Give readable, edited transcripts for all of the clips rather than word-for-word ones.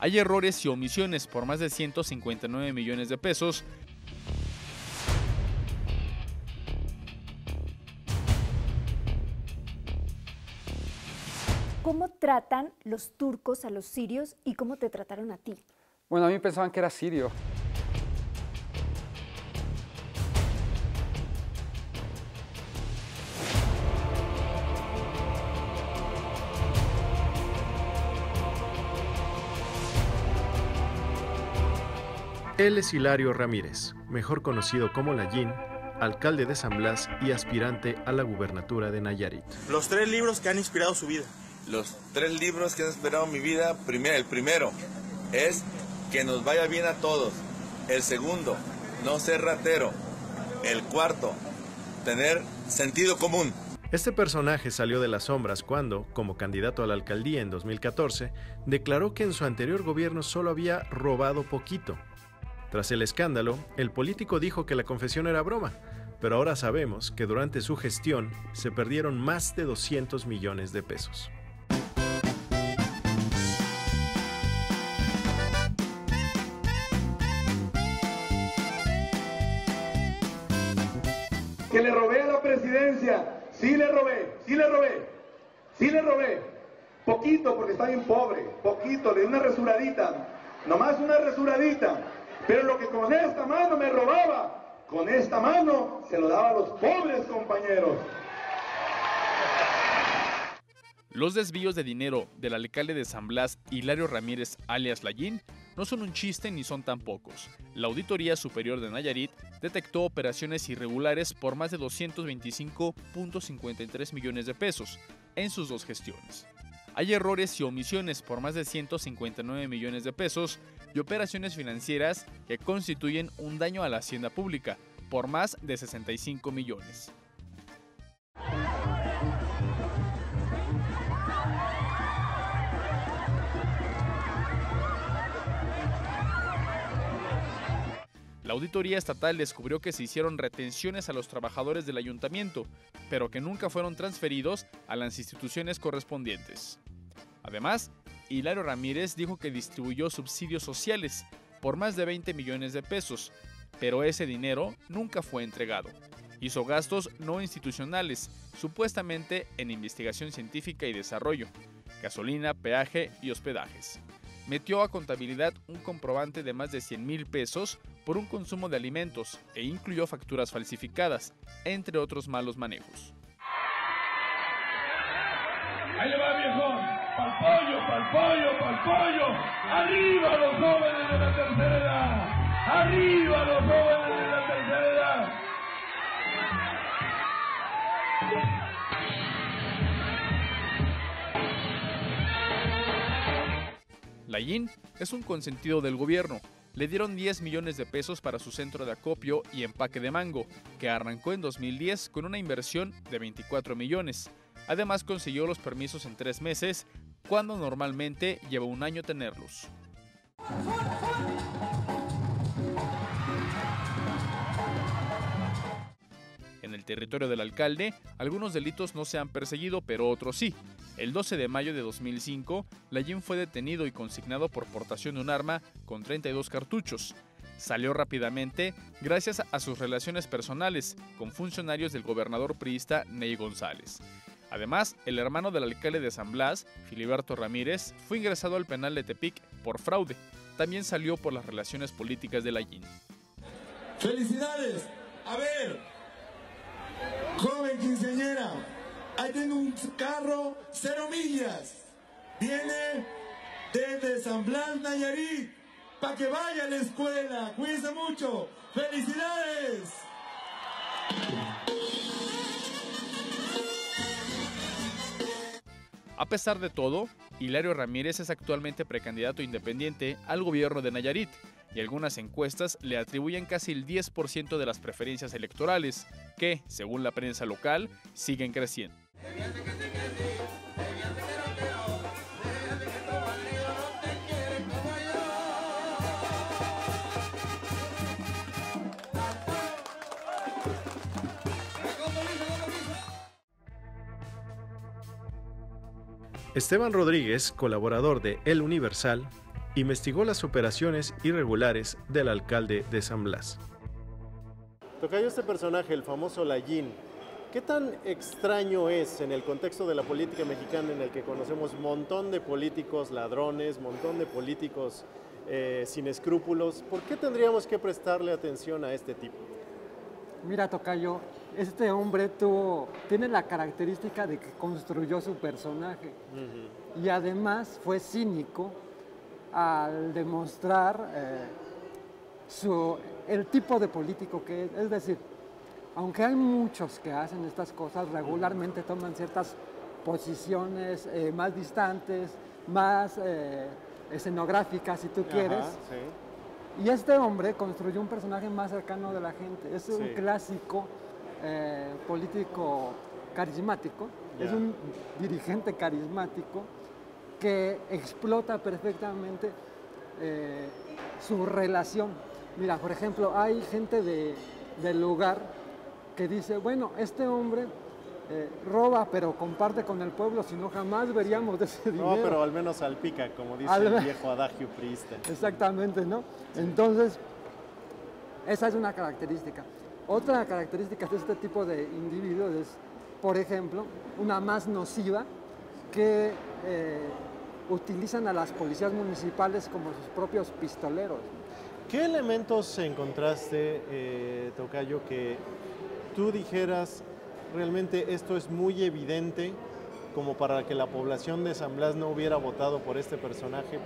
Hay errores y omisiones por más de 159 millones de pesos. ¿Cómo tratan los turcos a los sirios y cómo te trataron a ti? Bueno, a mí pensaban que era sirio. Él es Hilario Ramírez, mejor conocido como Layín, alcalde de San Blas y aspirante a la gubernatura de Nayarit. Los 3 libros que han inspirado su vida. Los 3 libros que han inspirado mi vida, el primero es que nos vaya bien a todos. El segundo, no ser ratero. El cuarto, tener sentido común. Este personaje salió de las sombras cuando, como candidato a la alcaldía en 2014, declaró que en su anterior gobierno solo había robado poquito. Tras el escándalo, el político dijo que la confesión era broma, pero ahora sabemos que durante su gestión se perdieron más de 200 millones de pesos. Que le robé a la presidencia, sí le robé, poquito porque está bien pobre, poquito, le di una resuradita, nomás una resuradita. Pero lo que con esta mano me robaba, con esta mano se lo daba a los pobres compañeros. Los desvíos de dinero del alcalde de San Blas, Hilario Ramírez, alias Layín, no son un chiste ni son tan pocos. La Auditoría Superior de Nayarit detectó operaciones irregulares por más de 225.53 millones de pesos en sus 2 gestiones. Hay errores y omisiones por más de 159 millones de pesos y operaciones financieras que constituyen un daño a la hacienda pública por más de 65 millones. La Auditoría Estatal descubrió que se hicieron retenciones a los trabajadores del ayuntamiento, pero que nunca fueron transferidos a las instituciones correspondientes. Además, Hilario Ramírez dijo que distribuyó subsidios sociales por más de 20 millones de pesos, pero ese dinero nunca fue entregado. Hizo gastos no institucionales, supuestamente en investigación científica y desarrollo, gasolina, peaje y hospedajes. Metió a contabilidad un comprobante de más de 100,000 pesos por un consumo de alimentos e incluyó facturas falsificadas, entre otros malos manejos. Ahí le va, viejo. ¡Pa'l pollo, pa'l pollo, pa'l pollo! ¡Arriba los jóvenes de la tercera edad! ¡Arriba los jóvenes de la tercera edad! Layín es un consentido del gobierno. Le dieron 10 millones de pesos para su centro de acopio y empaque de mango, que arrancó en 2010 con una inversión de 24 millones. Además consiguió los permisos en 3 meses, cuando normalmente lleva un año tenerlos. En el territorio del alcalde, algunos delitos no se han perseguido, pero otros sí. El 12 de mayo de 2005, Layín fue detenido y consignado por portación de un arma con 32 cartuchos. Salió rápidamente gracias a sus relaciones personales con funcionarios del gobernador priista Ney González. Además, el hermano del alcalde de San Blas, Filiberto Ramírez, fue ingresado al penal de Tepic por fraude. También salió por las relaciones políticas de Layín. ¡Felicidades! A ver, joven quinceañera, ahí tengo un carro 0 millas. Viene desde San Blas, Nayarit, para que vaya a la escuela. Cuídense mucho. ¡Felicidades! A pesar de todo, Hilario Ramírez es actualmente precandidato independiente al gobierno de Nayarit y algunas encuestas le atribuyen casi el 10% de las preferencias electorales, que, según la prensa local, siguen creciendo. Esteban Rodríguez, colaborador de El Universal, investigó las operaciones irregulares del alcalde de San Blas. Tocayo, este personaje, el famoso Layín, ¿qué tan extraño es en el contexto de la política mexicana en el que conocemos un montón de políticos ladrones, montón de políticos sin escrúpulos? ¿Por qué tendríamos que prestarle atención a este tipo? Mira, Tocayo, este hombre tiene la característica de que construyó su personaje y además fue cínico al demostrar el tipo de político que es. Es decir, aunque hay muchos que hacen estas cosas, regularmente toman ciertas posiciones más distantes, más escenográficas, si tú quieres. Sí. Y este hombre construyó un personaje más cercano de la gente. Es un clásico político carismático, es un dirigente carismático que explota perfectamente su relación. Mira, por ejemplo, hay gente del lugar que dice, bueno, este hombre roba, pero comparte con el pueblo, si no jamás veríamos de ese dinero. No, pero al menos salpica, como dice el viejo adagio priista. Exactamente, ¿no? Sí. Entonces, esa es una característica. Otra característica de este tipo de individuos es, por ejemplo, una más nociva, que utilizan a las policías municipales como sus propios pistoleros. ¿Qué elementos encontraste, Tocayo, que tú dijeras, realmente esto es muy evidente como para que la población de San Blas no hubiera votado por este personaje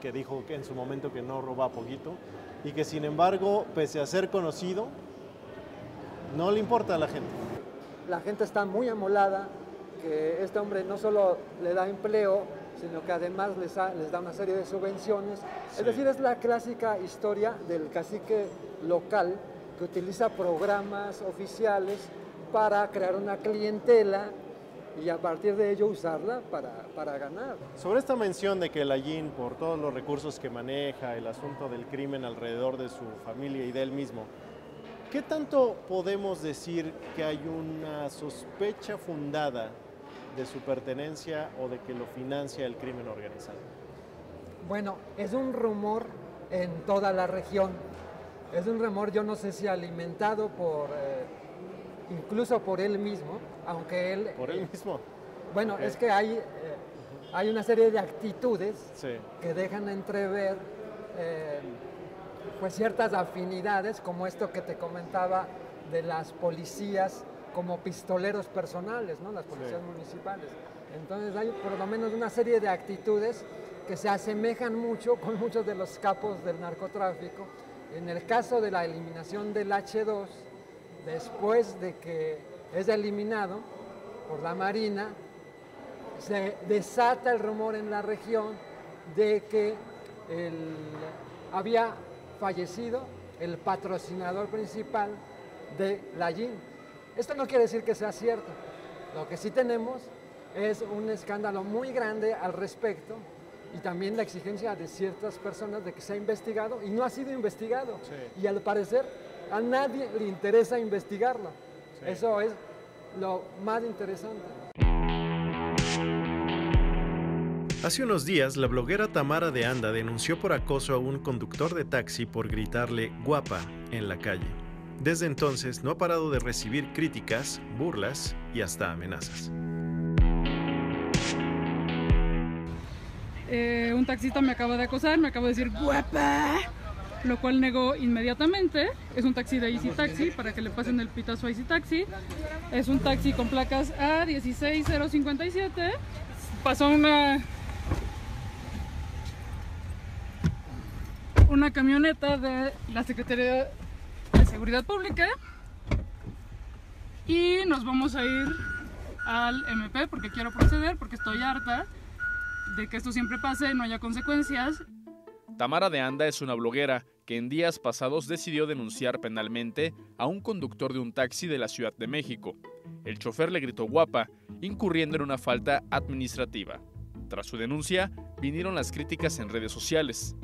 que dijo que en su momento que no roba poquito y que sin embargo, pese a ser conocido, no le importa a la gente? La gente está muy amolada que este hombre no solo le da empleo, sino que además les da una serie de subvenciones. Sí. Es decir, es la clásica historia del cacique local que utiliza programas oficiales para crear una clientela y a partir de ello usarla para ganar. Sobre esta mención de que Layín, por todos los recursos que maneja, el asunto del crimen alrededor de su familia y de él mismo, ¿qué tanto podemos decir que hay una sospecha fundada de su pertenencia o de que lo financia el crimen organizado? Bueno, es un rumor en toda la región. Es un rumor, yo no sé si alimentado incluso por él mismo, aunque él... ¿Por él mismo? Bueno, okay. Es que hay una serie de actitudes que dejan entrever pues ciertas afinidades, como esto que te comentaba de las policías como pistoleros personales, ¿no? Las policías municipales. Entonces hay por lo menos una serie de actitudes que se asemejan mucho con muchos de los capos del narcotráfico. En el caso de la eliminación del H2, después de que es eliminado por la Marina, se desata el rumor en la región de que había fallecido el patrocinador principal de Layín. Esto no quiere decir que sea cierto. Lo que sí tenemos es un escándalo muy grande al respecto y también la exigencia de ciertas personas de que sea investigado y no ha sido investigado. Sí. Y al parecer a nadie le interesa investigarlo. Sí. Eso es lo más interesante. Hace unos días, la bloguera Tamara de Anda denunció por acoso a un conductor de taxi por gritarle "guapa" en la calle. Desde entonces no ha parado de recibir críticas, burlas y hasta amenazas. Un taxista me acaba de acosar, me acaba de decir "guapa", lo cual negó inmediatamente. Es un taxi de Easy Taxi, para que le pasen el pitazo a Easy Taxi. Es un taxi con placas A16057. Pasó una camioneta de la Secretaría de Seguridad Pública y nos vamos a ir al MP porque quiero proceder, porque estoy harta de que esto siempre pase y no haya consecuencias. Tamara de Anda es una bloguera que en días pasados decidió denunciar penalmente a un conductor de un taxi de la Ciudad de México. El chofer le gritó "guapa", incurriendo en una falta administrativa. Tras su denuncia, vinieron las críticas en redes sociales.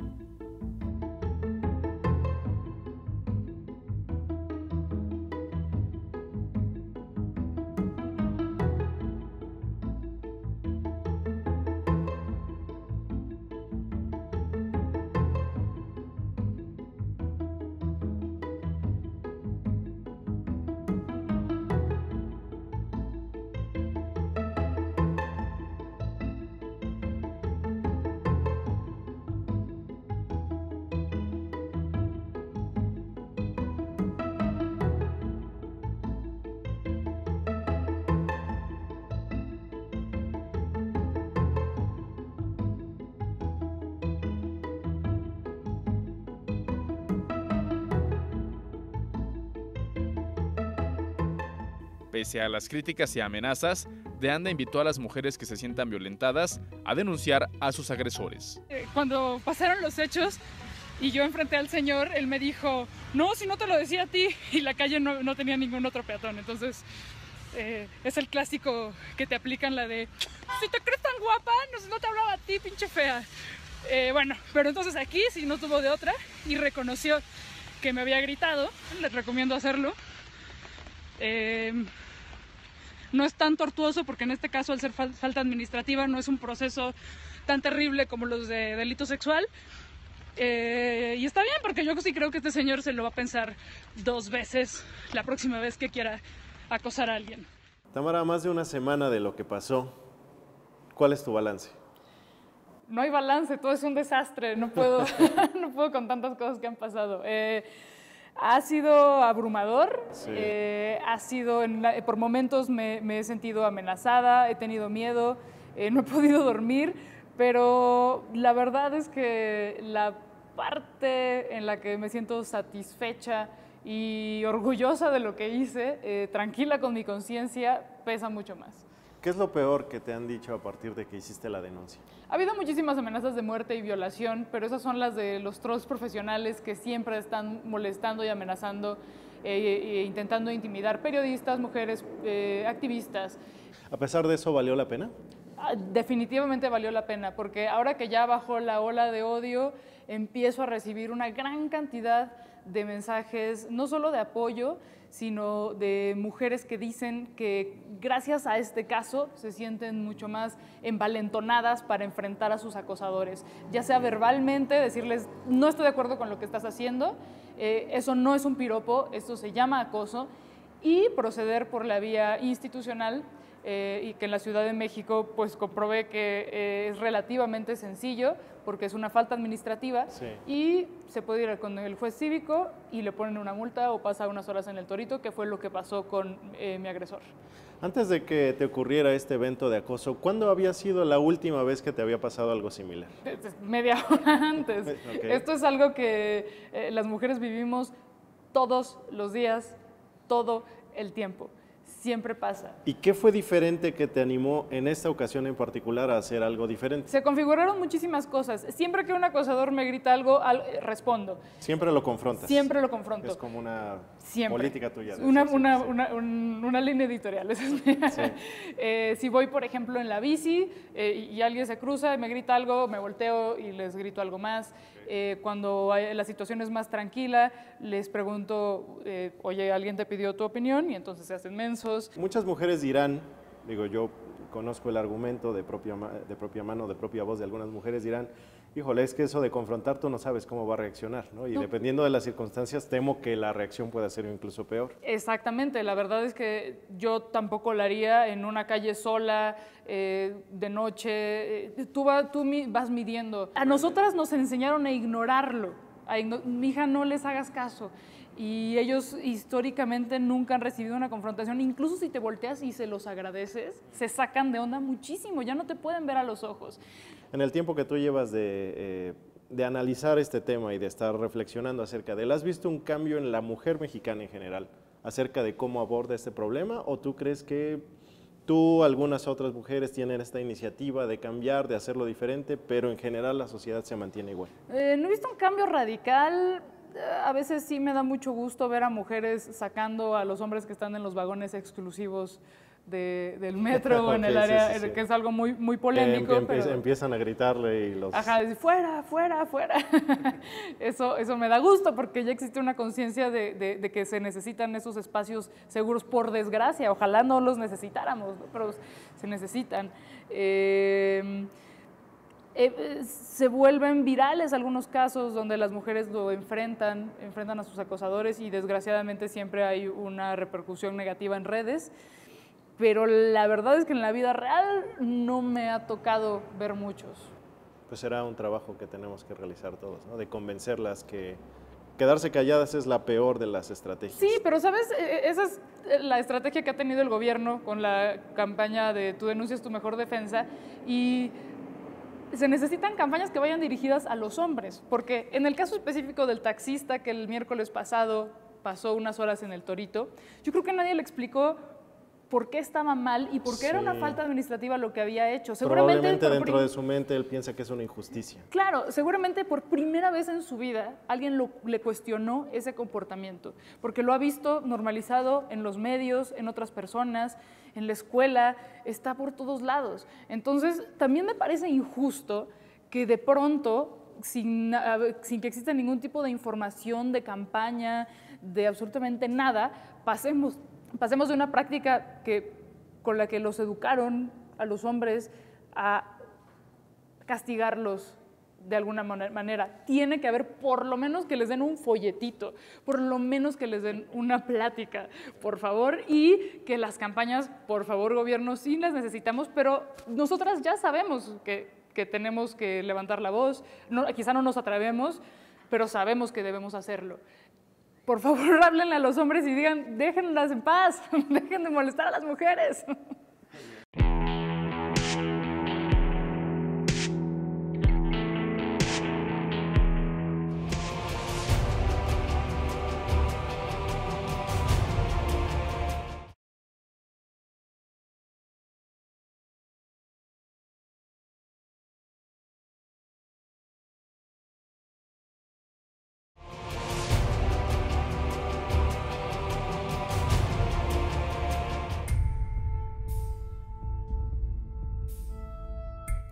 Pese a las críticas y amenazas, De Anda invitó a las mujeres que se sientan violentadas a denunciar a sus agresores. Cuando pasaron los hechos y yo enfrenté al señor, él me dijo, no, si no te lo decía a ti, y la calle no tenía ningún otro peatón. Entonces es el clásico que te aplican, la de, si te crees tan guapa, no te hablaba a ti, pinche fea. Bueno, pero entonces aquí sí no tuvo de otra y reconoció que me había gritado. Les recomiendo hacerlo. No es tan tortuoso porque en este caso, al ser falta administrativa, no es un proceso tan terrible como los de delito sexual. Y está bien, porque yo sí creo que este señor se lo va a pensar 2 veces la próxima vez que quiera acosar a alguien. Tamara, más de una semana de lo que pasó, ¿cuál es tu balance? No hay balance, todo es un desastre, no puedo, no puedo con tantas cosas que han pasado. Ha sido abrumador, sí. Ha sido, por momentos me he sentido amenazada, he tenido miedo, no he podido dormir, pero la verdad es que la parte en la que me siento satisfecha y orgullosa de lo que hice, tranquila con mi conciencia, pesa mucho más. ¿Qué es lo peor que te han dicho a partir de que hiciste la denuncia? Ha habido muchísimas amenazas de muerte y violación, pero esas son las de los trolls profesionales que siempre están molestando y amenazando e intentando intimidar periodistas, mujeres, activistas. ¿A pesar de eso, valió la pena? Definitivamente valió la pena, porque ahora que ya bajó la ola de odio, empiezo a recibir una gran cantidad de mensajes, no solo de apoyo, sino de mujeres que dicen que gracias a este caso se sienten mucho más envalentonadas para enfrentar a sus acosadores, ya sea verbalmente, decirles no estoy de acuerdo con lo que estás haciendo, eso no es un piropo, esto se llama acoso, y proceder por la vía institucional, y que en la Ciudad de México pues comprobé que es relativamente sencillo porque es una falta administrativa, sí. Y se puede ir con el juez cívico y le ponen una multa o pasa unas horas en el Torito, que fue lo que pasó con mi agresor. Antes de que te ocurriera este evento de acoso, ¿cuándo había sido la última vez que te había pasado algo similar? Media hora antes. Okay. Esto es algo que las mujeres vivimos todos los días, todo el tiempo. Siempre pasa. ¿Y qué fue diferente que te animó en esta ocasión en particular a hacer algo diferente? Se configuraron muchísimas cosas. Siempre que un acosador me grita algo, respondo. ¿Siempre lo confrontas? Siempre lo confronto. Es como una política tuya. Una línea editorial. Esa es mía. Sí. Si voy, por ejemplo, en la bici y alguien se cruza y me grita algo, me volteo y les grito algo más. Cuando la situación es más tranquila, les pregunto, oye, ¿alguien te pidió tu opinión? Y entonces se hacen mensos. Muchas mujeres dirán, digo, yo conozco el argumento de propia mano, de propia voz de algunas mujeres, dirán, híjole, es que eso de confrontar tú no sabes cómo va a reaccionar, ¿no? Y dependiendo de las circunstancias, temo que la reacción pueda ser incluso peor. Exactamente, la verdad es que yo tampoco lo haría en una calle sola, de noche, tú vas midiendo. A nosotras nos enseñaron a ignorarlo, mija, no les hagas caso. Y ellos históricamente nunca han recibido una confrontación, incluso si te volteas y se los agradeces, se sacan de onda muchísimo, ya no te pueden ver a los ojos. En el tiempo que tú llevas de analizar este tema y de estar reflexionando acerca de él, ¿has visto un cambio en la mujer mexicana en general acerca de cómo aborda este problema? ¿O tú crees que algunas otras mujeres tienen esta iniciativa de cambiar, de hacerlo diferente, pero en general la sociedad se mantiene igual? No he visto un cambio radical. A veces sí me da mucho gusto ver a mujeres sacando a los hombres que están en los vagones exclusivos del metro o en el área, sí. Que es algo muy, muy polémico. Empiezan a gritarle y los... Ajá, fuera, fuera, fuera. Eso me da gusto porque ya existe una conciencia de que se necesitan esos espacios seguros, por desgracia. Ojalá no los necesitáramos, ¿no? Pero se necesitan. Se vuelven virales algunos casos donde las mujeres lo enfrentan a sus acosadores y desgraciadamente siempre hay una repercusión negativa en redes, pero la verdad es que en la vida real no me ha tocado ver muchos. Pues será un trabajo que tenemos que realizar todos, ¿no? De convencerlas que quedarse calladas es la peor de las estrategias. Sí, pero ¿sabes? Esa es la estrategia que ha tenido el gobierno con la campaña de Tu denuncia es tu mejor defensa, y se necesitan campañas que vayan dirigidas a los hombres, porque en el caso específico del taxista que el miércoles pasado pasó unas horas en el Torito, yo creo que nadie le explicó por qué estaba mal y por qué era una Sí. falta administrativa lo que había hecho. Probablemente por dentro de su mente él piensa que es una injusticia. Claro, seguramente por primera vez en su vida alguien le cuestionó ese comportamiento, porque lo ha visto normalizado en los medios, en otras personas, en la escuela, está por todos lados. Entonces, también me parece injusto que de pronto, sin que exista ningún tipo de información, de campaña, de absolutamente nada, pasemos de una práctica con la que los educaron a los hombres a castigarlos de alguna manera. Tiene que haber por lo menos que les den un folletito, por lo menos que les den una plática, por favor, y que las campañas, por favor, gobierno, sí las necesitamos, pero nosotras ya sabemos que tenemos que levantar la voz, quizá no nos atrevemos, pero sabemos que debemos hacerlo. Por favor, háblenle a los hombres y digan, déjenlas en paz, dejen de molestar a las mujeres.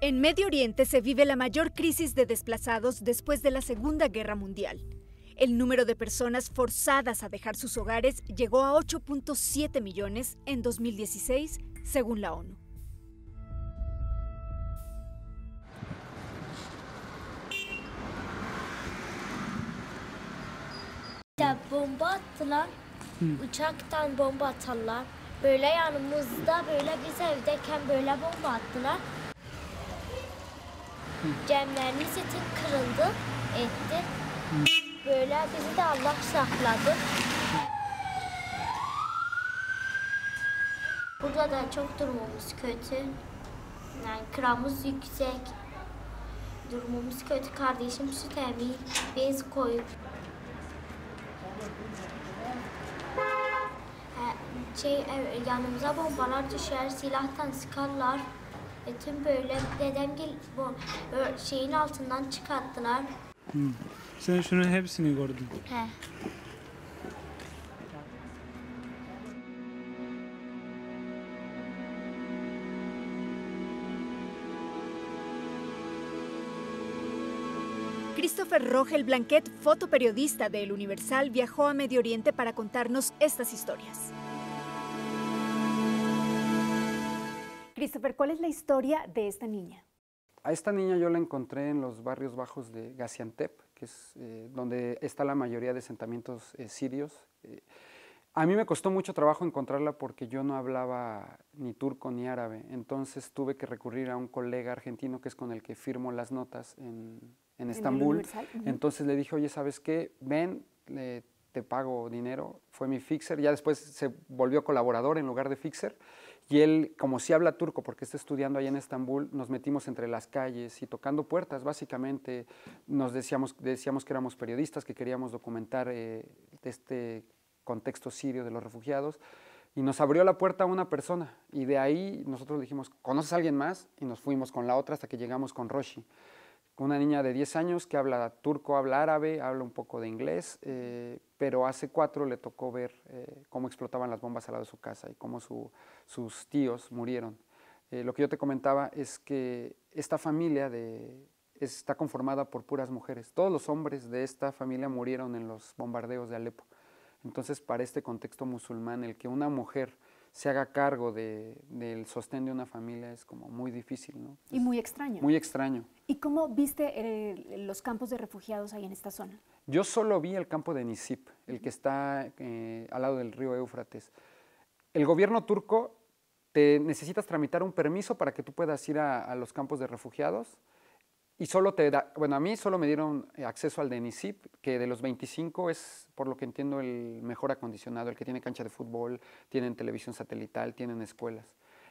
En Medio Oriente se vive la mayor crisis de desplazados después de la Segunda Guerra Mundial. El número de personas forzadas a dejar sus hogares llegó a 8.7 millones en 2016, según la ONU. Bomba attılar, uçaktan bomba atarlar. Böyle yanımızda, böyle biz evdeyken böyle bomba attılar. Cemlerimiz için kırıldı, etti. Böyle bizi de Allah sakladı. Burada da çok durumumuz kötü. Yani kiramız yüksek. Durumumuz kötü. Kardeşim süt emiyor, bez koyup. Yanımıza bombalar düşer, silahtan sıkarlar. Tüm böyle dedemgil şeyin altından çıkarttılar. Sen şunun hepsini gördün. He. Christopher Rogel Blanquet, fotoperiodista de El Universal, viajó a Medio Oriente para contarnos estas historias. Christopher, ¿cuál es la historia de esta niña? A esta niña yo la encontré en los barrios bajos de Gaziantep, que es donde está la mayoría de asentamientos sirios. A mí me costó mucho trabajo encontrarla porque yo no hablaba ni turco ni árabe, entonces tuve que recurrir a un colega argentino que es con el que firmo las notas en Estambul. Entonces le dije, oye, ¿sabes qué? Ven, te pago dinero. Fue mi fixer, ya después se volvió colaborador en lugar de fixer. Y él, como sí habla turco, porque está estudiando allá en Estambul, nos metimos entre las calles y tocando puertas, básicamente. Nos decíamos que éramos periodistas, que queríamos documentar este contexto sirio de los refugiados. Y nos abrió la puerta una persona. Y de ahí nosotros dijimos, ¿conoces a alguien más? Y nos fuimos con la otra hasta que llegamos con Roshi. Una niña de 10 años que habla turco, habla árabe, habla un poco de inglés, pero hace 4 le tocó ver cómo explotaban las bombas al lado de su casa y cómo sus tíos murieron. Lo que yo te comentaba es que esta familia está conformada por puras mujeres. Todos los hombres de esta familia murieron en los bombardeos de Alepo. Entonces, para este contexto musulmán, el que una mujer se haga cargo del sostén de una familia es como muy difícil, ¿no? Y muy extraño. Muy extraño. ¿Y cómo viste los campos de refugiados ahí en esta zona? Yo solo vi el campo de Nisip, el que está al lado del río Éufrates. El gobierno turco te necesitas tramitar un permiso para que tú puedas ir a los campos de refugiados y solo te da, bueno, a mí solo me dieron acceso al de Nisip, que de los 25 es, por lo que entiendo, el mejor acondicionado, el que tiene cancha de fútbol, tienen televisión satelital, tienen escuelas.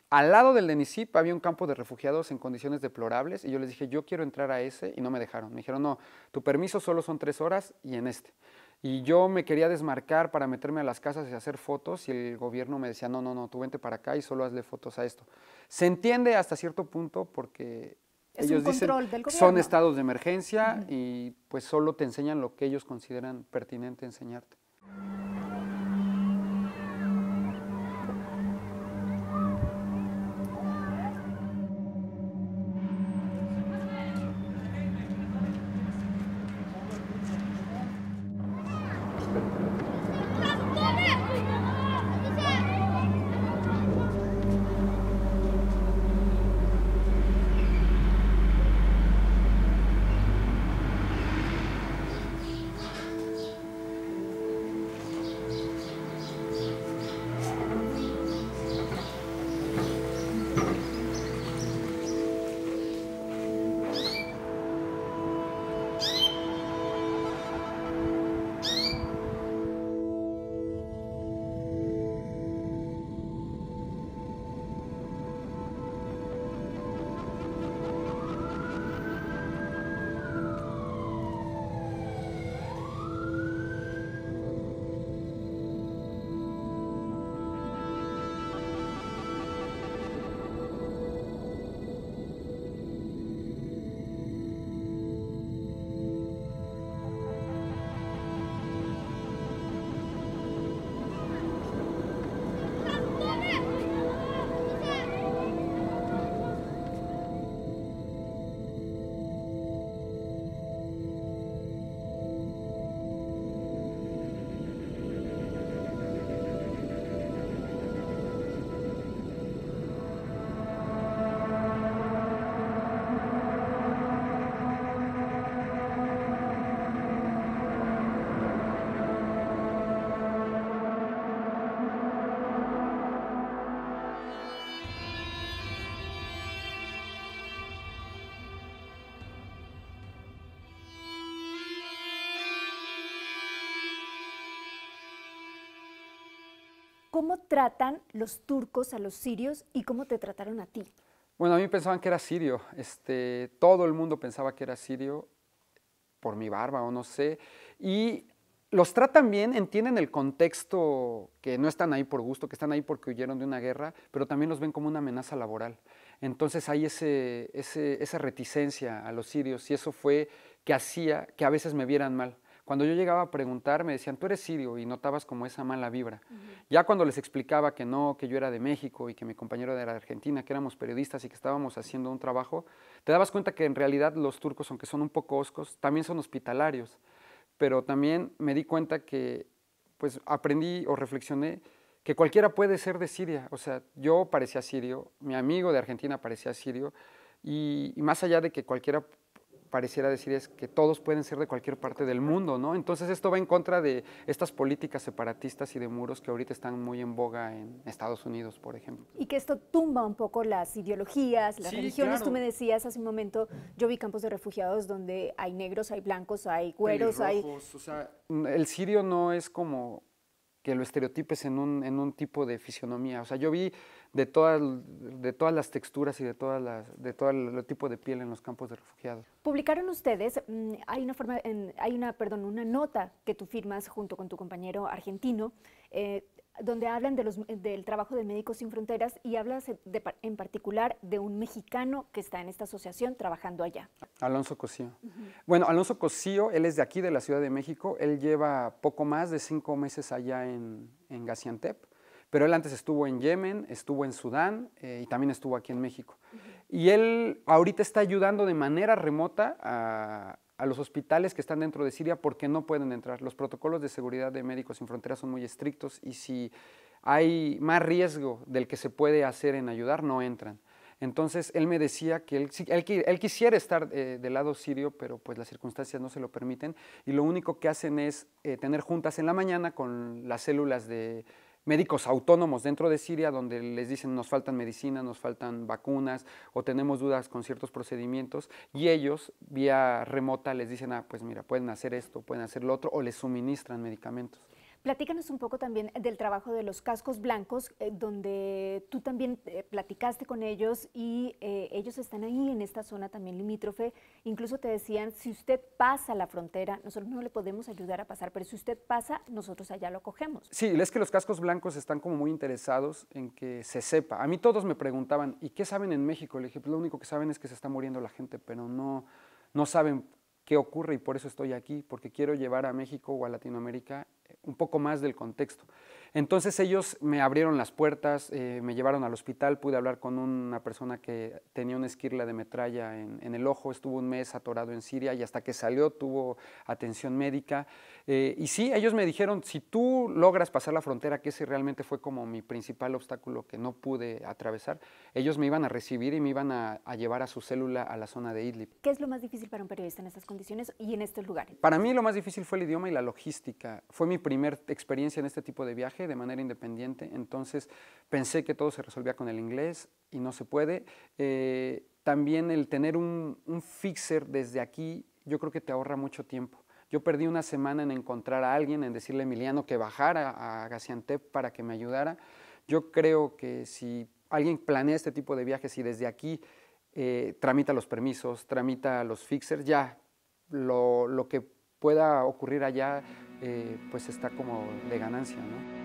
Al lado del de Nisip había un campo de refugiados en condiciones deplorables y yo les dije, yo quiero entrar a ese y no me dejaron. Me dijeron, no, tu permiso solo son 3 horas y en este. Y yo me quería desmarcar para meterme a las casas y hacer fotos y el gobierno me decía, no, no, no, tú vente para acá y solo hazle fotos a esto. Se entiende hasta cierto punto porque ellos dicen son estados de emergencia y pues solo te enseñan lo que ellos consideran pertinente enseñarte. ¿Cómo tratan los turcos a los sirios y cómo te trataron a ti? Bueno, a mí pensaban que era sirio. Todo el mundo pensaba que era sirio por mi barba o no sé. Y los tratan bien, entienden el contexto, que no están ahí por gusto, que están ahí porque huyeron de una guerra, pero también los ven como una amenaza laboral. Entonces hay esa reticencia a los sirios y eso fue que hacía que a veces me vieran mal. Cuando yo llegaba a preguntar, me decían, tú eres sirio, y notabas como esa mala vibra. Ya cuando les explicaba que no, que yo era de México y que mi compañero era de Argentina, que éramos periodistas y que estábamos haciendo un trabajo, te dabas cuenta que en realidad los turcos, aunque son un poco hoscos, también son hospitalarios. Pero también me di cuenta que, pues, aprendí o reflexioné que cualquiera puede ser de Siria. O sea, yo parecía sirio, mi amigo de Argentina parecía sirio, y más allá de que cualquiera pareciera decir es que todos pueden ser de cualquier parte del mundo, ¿no? Entonces esto va en contra de estas políticas separatistas y de muros que ahorita están muy en boga en Estados Unidos, por ejemplo. Y que esto tumba un poco las ideologías, las religiones. Claro. Tú me decías hace un momento, yo vi campos de refugiados donde hay negros, hay blancos, hay güeros, hay... O sea, el sirio no es como que lo estereotipes en un tipo de fisionomía. O sea, yo vi de todas las texturas y de todo el tipo de piel en los campos de refugiados. Publicaron ustedes, hay una nota que tú firmas junto con tu compañero argentino, donde hablan del trabajo de Médicos Sin Fronteras y hablas en particular de un mexicano que está en esta asociación trabajando allá. Alonso Cosío. Bueno, Alonso Cosío, él es de aquí, de la Ciudad de México. Él lleva poco más de 5 meses allá en Gaziantep, pero él antes estuvo en Yemen, estuvo en Sudán y también estuvo aquí en México. Y él ahorita está ayudando de manera remota a los hospitales que están dentro de Siria porque no pueden entrar. Los protocolos de seguridad de Médicos Sin Fronteras son muy estrictos y si hay más riesgo del que se puede hacer en ayudar, no entran. Entonces, él me decía que él quisiera estar del lado sirio, pero pues las circunstancias no se lo permiten y lo único que hacen es tener juntas en la mañana con las células de médicos autónomos dentro de Siria donde les dicen nos faltan medicinas, nos faltan vacunas o tenemos dudas con ciertos procedimientos y ellos vía remota les dicen, pues mira, pueden hacer esto, pueden hacer lo otro o les suministran medicamentos. Platícanos un poco también del trabajo de los cascos blancos, donde tú también platicaste con ellos y ellos están ahí en esta zona también limítrofe. Incluso te decían, si usted pasa la frontera, nosotros no le podemos ayudar a pasar, pero si usted pasa, nosotros allá lo cogemos. Sí, es que los cascos blancos están como muy interesados en que se sepa. A mí todos me preguntaban, ¿y qué saben en México? Le dije, pues lo único que saben es que se está muriendo la gente, pero no saben qué ocurre y por eso estoy aquí, porque quiero llevar a México o a Latinoamérica un poco más del contexto. Entonces ellos me abrieron las puertas, me llevaron al hospital, pude hablar con una persona que tenía una esquirla de metralla en el ojo, estuvo un mes atorado en Siria y hasta que salió tuvo atención médica. Y sí, ellos me dijeron, si tú logras pasar la frontera, que ese realmente fue como mi principal obstáculo que no pude atravesar, ellos me iban a recibir y me iban a llevar a su célula a la zona de Idlib. ¿Qué es lo más difícil para un periodista en estas condiciones y en estos lugares? Para mí lo más difícil fue el idioma y la logística. Fue mi primera experiencia en este tipo de viaje de manera independiente, entonces pensé que todo se resolvía con el inglés y no se puede. También el tener un fixer desde aquí, yo creo que te ahorra mucho tiempo. Yo perdí una semana en encontrar a alguien, en decirle a Emiliano que bajara a Gaziantep para que me ayudara. Yo creo que si alguien planea este tipo de viajes y desde aquí tramita los permisos, tramita los fixers, ya lo que pueda ocurrir allá pues está como de ganancia, ¿no?